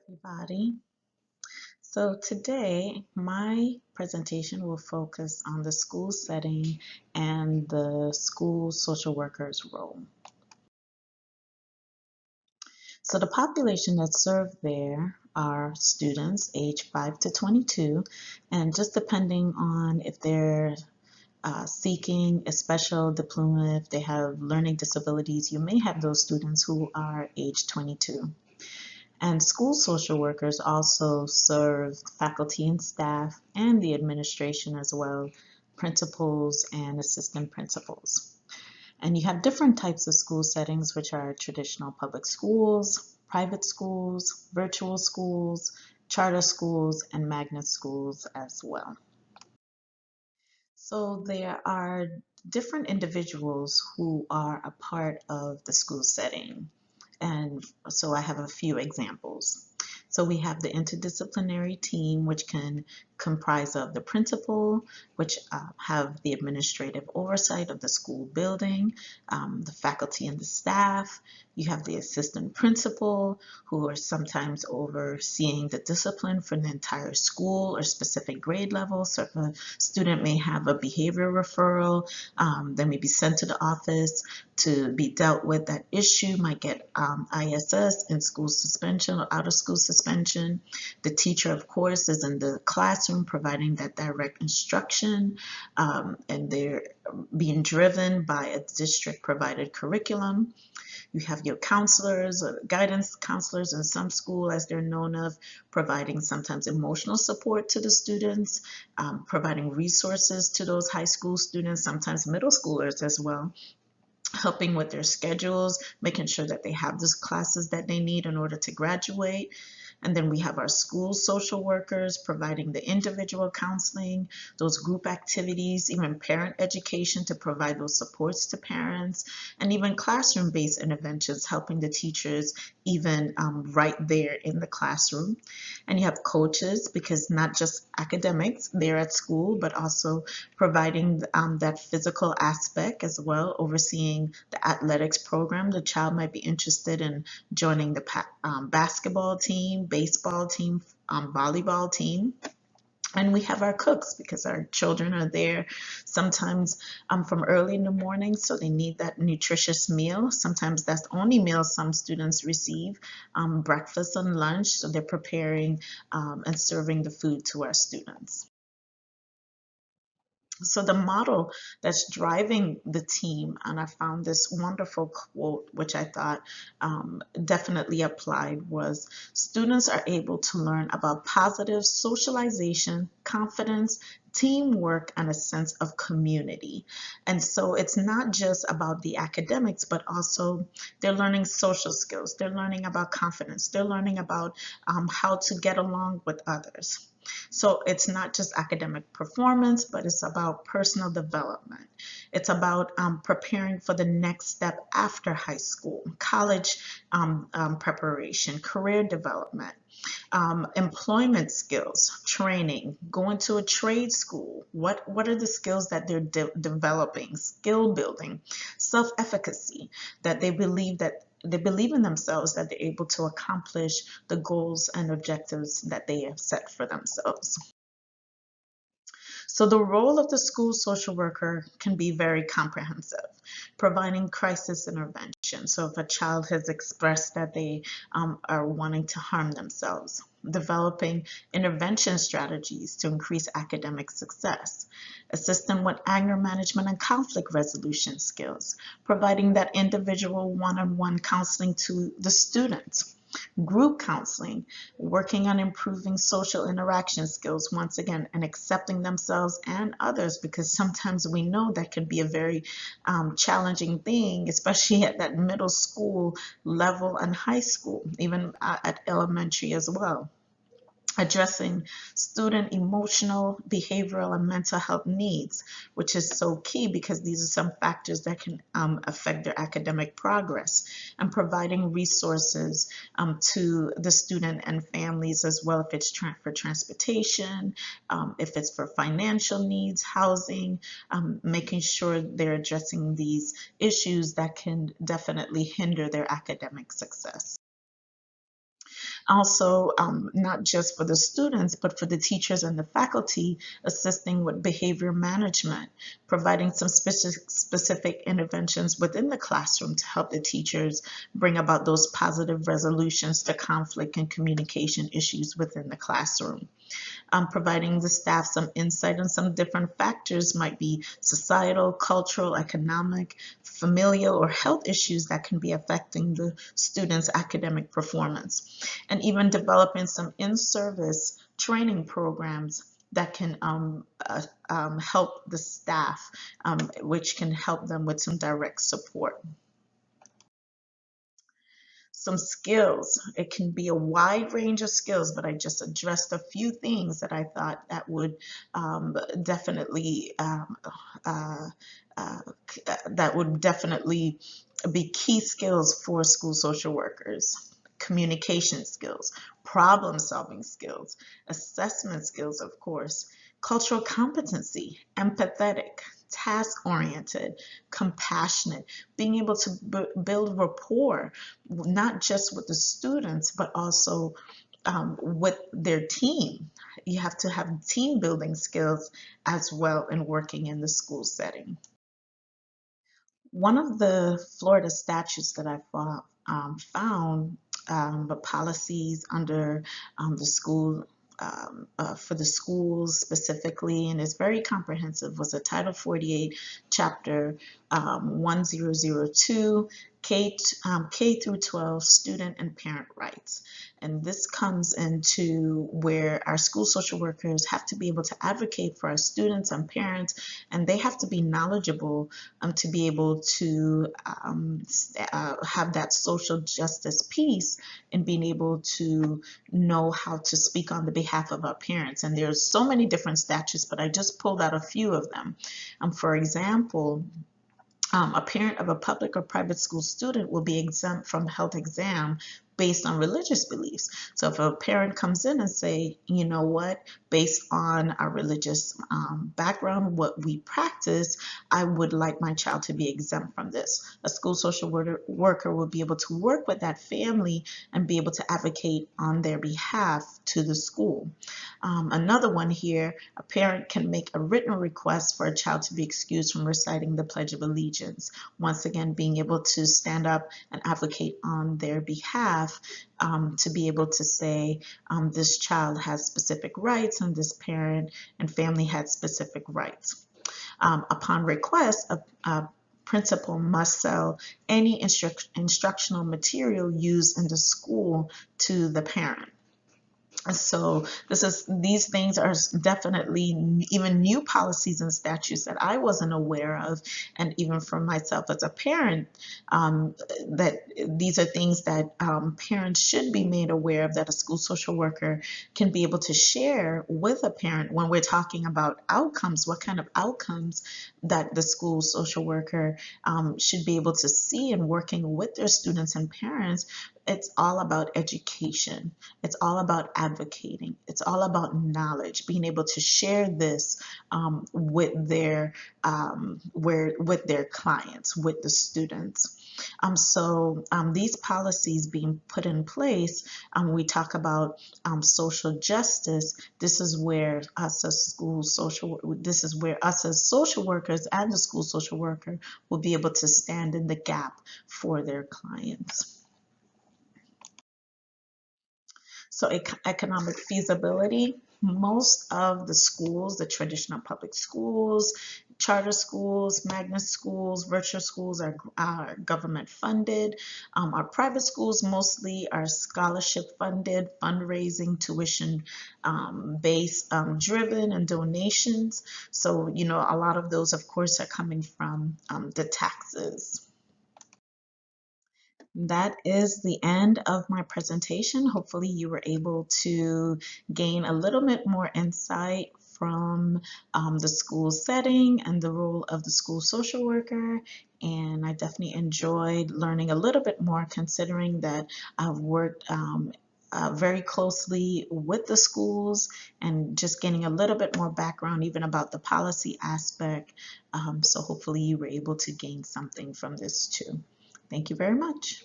Everybody. So today my presentation will focus on the school setting and the school social worker's role. So the population that's served there are students aged 5 to 22, and just depending on if they're seeking a special diploma, if they have learning disabilities, you may have those students who are age 22. And school social workers also serve faculty and staff and the administration as well, principals and assistant principals. And you have different types of school settings, which are traditional public schools, private schools, virtual schools, charter schools, and magnet schools as well. So there are different individuals who are a part of the school setting. And so I have a few examples. So we have the interdisciplinary team, which can comprise of the principal, which have the administrative oversight of the school building, the faculty and the staff. You have the assistant principal, who are sometimes overseeing the discipline for the entire school or specific grade level. So if a student may have a behavior referral, they may be sent to the office to be dealt with. That issue might get ISS, in school suspension or out of school suspension. The teacher, of course, is in the classroom providing that direct instruction, and they're being driven by a district provided curriculum. You have your counselors or guidance counselors in some school, as they're known of, providing sometimes emotional support to the students, providing resources to those high school students, sometimes middle schoolers as well, helping with their schedules, making sure that they have the classes that they need in order to graduate. And then we have our school social workers providing the individual counseling, those group activities, even parent education to provide those supports to parents, and even classroom-based interventions, helping the teachers even right there in the classroom. And you have coaches, because not just academics there at school, but also providing that physical aspect as well, overseeing the athletics program. The child might be interested in joining the basketball team, baseball team, volleyball team. And we have our cooks, because our children are there sometimes from early in the morning, so they need that nutritious meal. Sometimes that's the only meal some students receive, breakfast and lunch, so they're preparing and serving the food to our students. So the model that's driving the team, and I found this wonderful quote, which I thought definitely applied, was students are able to learn about positive socialization, confidence, teamwork, and a sense of community. And so it's not just about the academics, but also they're learning social skills. They're learning about confidence. They're learning about how to get along with others. So it's not just academic performance, but it's about personal development. It's about preparing for the next step after high school, college preparation, career development, employment skills, training, going to a trade school. What are the skills that they're developing? Skill building, self-efficacy, that they believe in themselves, that they're able to accomplish the goals and objectives that they have set for themselves. So the role of the school social worker can be very comprehensive, providing crisis intervention. So if a child has expressed that they are wanting to harm themselves, developing intervention strategies to increase academic success, assist them with anger management and conflict resolution skills, providing that individual one-on-one counseling to the students, group counseling, working on improving social interaction skills, once again, and accepting themselves and others, because sometimes we know that can be a very challenging thing, especially at that middle school level and high school, even at elementary as well. Addressing student emotional, behavioral, and mental health needs, which is so key, because these are some factors that can affect their academic progress, and providing resources to the student and families as well, if it's for transportation, if it's for financial needs, housing, making sure they're addressing these issues that can definitely hinder their academic success. Also, not just for the students, but for the teachers and the faculty, assisting with behavior management, providing some specific interventions within the classroom to help the teachers bring about those positive resolutions to conflict and communication issues within the classroom. Providing the staff some insight on some different factors, might be societal, cultural, economic, familial, or health issues that can be affecting the students' academic performance. And even developing some in-service training programs that can help the staff, which can help them with some direct support. Some skills. It can be a wide range of skills, but I just addressed a few things that I thought that would definitely uh, uh, that would definitely be key skills for school social workers. Communication skills, problem solving skills, assessment skills, of course, cultural competency, empathetic, task oriented, compassionate, being able to build rapport, not just with the students, but also with their team. You have to have team building skills as well in working in the school setting. One of the Florida statutes that I found, the policies under the school for the schools specifically, and it's very comprehensive, was a Title 48, Chapter 1002, K through 12 student and parent rights. And this comes into where our school social workers have to be able to advocate for our students and parents, and they have to be knowledgeable to be able to have that social justice piece and being able to know how to speak on the behalf of our parents. And there's so many different statutes, but I just pulled out a few of them. For example, a parent of a public or private school student will be exempt from health exam based on religious beliefs. So if a parent comes in and say, you know what, based on our religious background, what we practice, I would like my child to be exempt from this. A school social worker will be able to work with that family and be able to advocate on their behalf to the school. Another one here, a parent can make a written request for a child to be excused from reciting the Pledge of Allegiance. Once again, being able to stand up and advocate on their behalf, to be able to say this child has specific rights and this parent and family had specific rights. Upon request, a principal must sell any instructional material used in the school to the parent. So these things are definitely even new policies and statutes that I wasn't aware of, and even for myself as a parent, that these are things that parents should be made aware of, that a school social worker can be able to share with a parent when we're talking about outcomes, what kind of outcomes that the school social worker should be able to see in working with their students and parents. It's all about education. It's all about advocating. It's all about knowledge, being able to share this with their clients, with the students. These policies being put in place, we talk about social justice. This is where us as social workers and the school social worker will be able to stand in the gap for their clients. So economic feasibility, most of the schools, the traditional public schools, charter schools, magnet schools, virtual schools are government funded. Our private schools mostly are scholarship funded, fundraising, tuition based driven, and donations. So, a lot of those, of course, are coming from the taxes. That is the end of my presentation. Hopefully you were able to gain a little bit more insight from the school setting and the role of the school social worker. And I definitely enjoyed learning a little bit more, considering that I've worked very closely with the schools and just getting a little bit more background even about the policy aspect. So hopefully you were able to gain something from this too. Thank you very much.